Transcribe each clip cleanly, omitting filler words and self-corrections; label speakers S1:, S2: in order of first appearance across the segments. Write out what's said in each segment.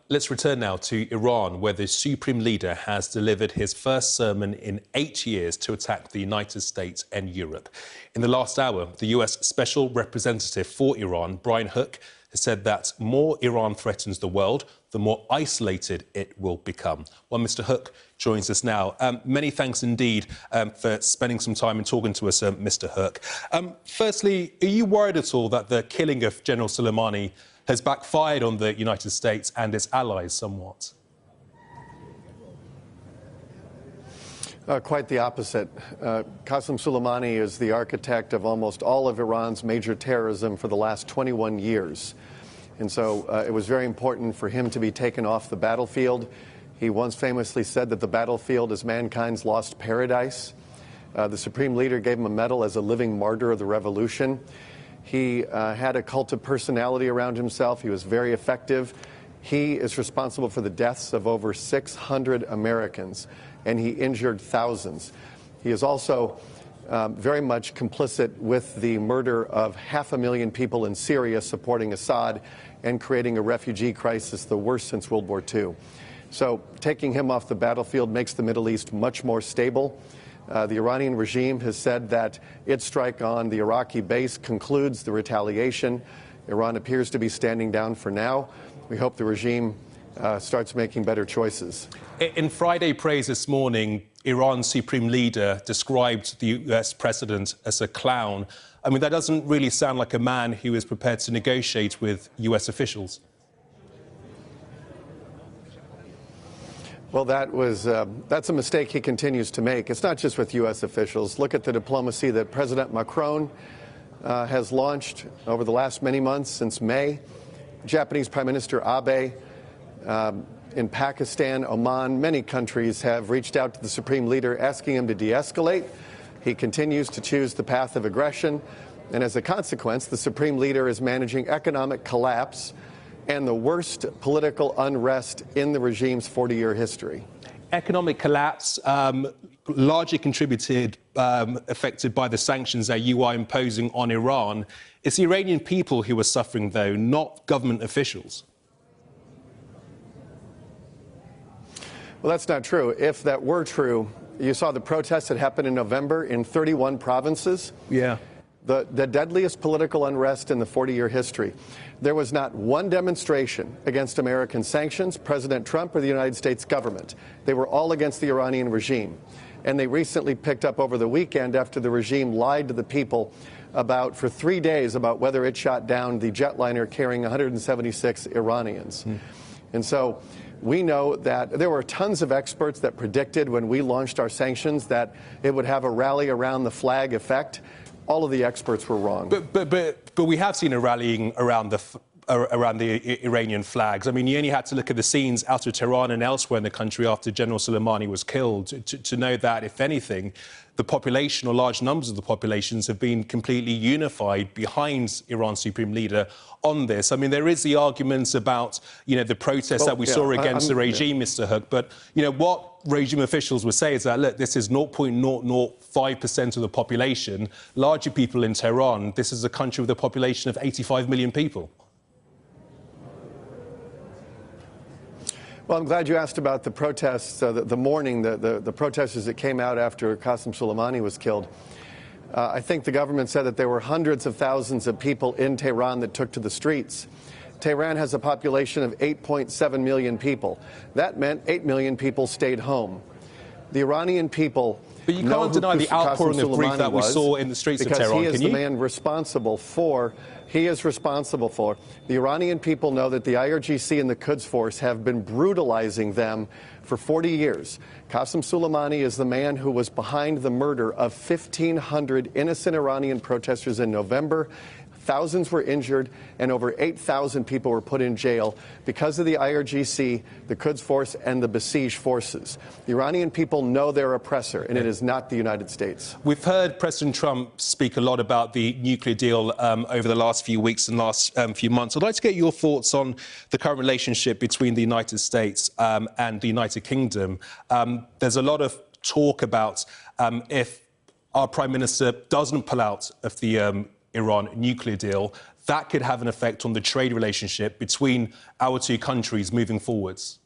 S1: Let's return now to Iran, where the Supreme Leader has delivered his first sermon in 8 years to attack the United States and Europe. In the last hour, the US Special Representative for Iran, Brian Hook, has said that more Iran threatens the world, the more isolated it will become. Well, Mr. Hook joins us now. Many thanks indeed for spending some time and talking to us, Mr. Hook. Firstly, are you worried at all that the killing of General Soleimani has backfired on the United States and its allies somewhat?
S2: Quite the opposite. Qasem Soleimani is the architect of almost all of Iran's major terrorism for the last 21 years. And so it was very important for him to be taken off the battlefield. He once famously said that the battlefield is mankind's lost paradise. The Supreme Leader gave him a medal as a living martyr of the revolution. He had a cult of personality around himself. He was very effective. He is responsible for the deaths of over 600 Americans, and he injured thousands. He is also very much complicit with the murder of 500,000 people in Syria, supporting Assad and creating a refugee crisis, the worst since World War II. So taking him off the battlefield makes the Middle East much more stable. The Iranian regime has said that its strike on the Iraqi base concludes the retaliation. Iran appears to be standing down for now. We hope the regime starts making better choices.
S1: In Friday praise this morning, Iran's Supreme Leader described the US President as a clown. I mean, that doesn't really sound like a man who is prepared to negotiate with US officials.
S2: Well, that's a mistake he continues to make. It's not just with U.S. officials. Look at the diplomacy that President Macron has launched over the last many months, since May. Japanese Prime Minister Abe, in Pakistan, Oman, many countries have reached out to the Supreme Leader asking him to de-escalate. He continues to choose the path of aggression, and as a consequence, the Supreme Leader is managing economic collapse and the worst political unrest in the regime's 40-year history.
S1: Economic collapse, largely affected by the sanctions that you are imposing on Iran. It's the Iranian people who are suffering, though, not government officials.
S2: Well, that's not true. If that were true, you saw the protests that happened in November in 31 provinces.
S1: Yeah.
S2: The deadliest political unrest in the 40-year history. There was not one demonstration against American sanctions, President Trump, or the United States government. They were all against the Iranian regime. And they recently picked up over the weekend after the regime lied to the people for 3 days about whether it shot down the jetliner carrying 176 Iranians. And so we know that there were tons of experts that predicted when we launched our sanctions that it would have a rally around the flag effect. All of the experts were wrong.
S1: But we have seen a rallying around the Iranian flags. I mean, you only had to look at the scenes out of Tehran and elsewhere in the country after General Soleimani was killed to know that, if anything, the population, or large numbers of the populations, have been completely unified behind Iran's Supreme Leader on this. I mean, there is the arguments about, the protests that we saw against the regime, Mr. Hook, but, what regime officials would say is that, look, this is 0.005% of the population, largely people in Tehran. This is a country with a population of 85 million people.
S2: Well, I'm glad you asked about the protests, the morning, the protesters that came out after Qasem Soleimani was killed. I think the government said that there were hundreds of thousands of people in Tehran that took to the streets. Tehran has a population of 8.7 million people. That meant 8 million people stayed home. The Iranian people...
S1: But you can't deny the outpouring of grief that we saw in the streets of Tehran, can you?
S2: Because he is the man responsible for... The Iranian people know that the IRGC and the Quds Force have been brutalizing them for 40 years. Qasem Soleimani is the man who was behind the murder of 1,500 innocent Iranian protesters in November. Thousands were injured, and over 8,000 people were put in jail because of the IRGC, the Quds Force, and the Besieged forces. The Iranian people know their oppressor, and it is not the United States.
S1: We've heard President Trump speak a lot about the nuclear deal over the last few weeks and last few months. I'd like to get your thoughts on the current relationship between the United States and the United Kingdom. There's a lot of talk about if our Prime Minister doesn't pull out of the Iran nuclear deal, that could have an effect on the trade relationship between our two countries moving forwards?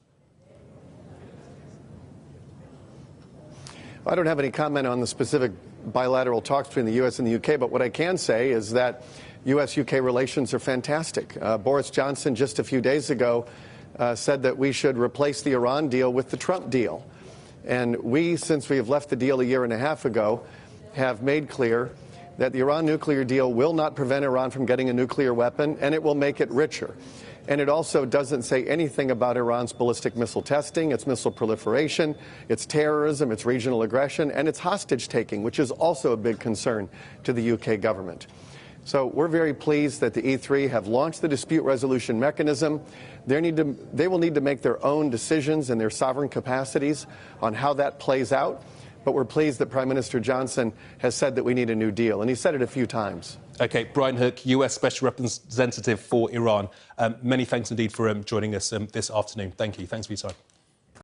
S2: I don't have any comment on the specific bilateral talks between the U.S. and the U.K., but what I can say is that U.S.-U.K. relations are fantastic. Boris Johnson just a few days ago said that we should replace the Iran deal with the Trump deal. And we, since we have left the deal a year and a half ago, have made clear that the Iran nuclear deal will not prevent Iran from getting a nuclear weapon, and it will make it richer. And it also doesn't say anything about Iran's ballistic missile testing, its missile proliferation, its terrorism, its regional aggression, and its hostage-taking, which is also a big concern to the UK government. So we're very pleased that the E3 have launched the dispute resolution mechanism. They will need to make their own decisions in their sovereign capacities on how that plays out. But we're pleased that Prime Minister Johnson has said that we need a new deal, and he said it a few times.
S1: OK, Brian Hook, US Special Representative for Iran. Many thanks indeed for joining us this afternoon. Thank you. Thanks for your time.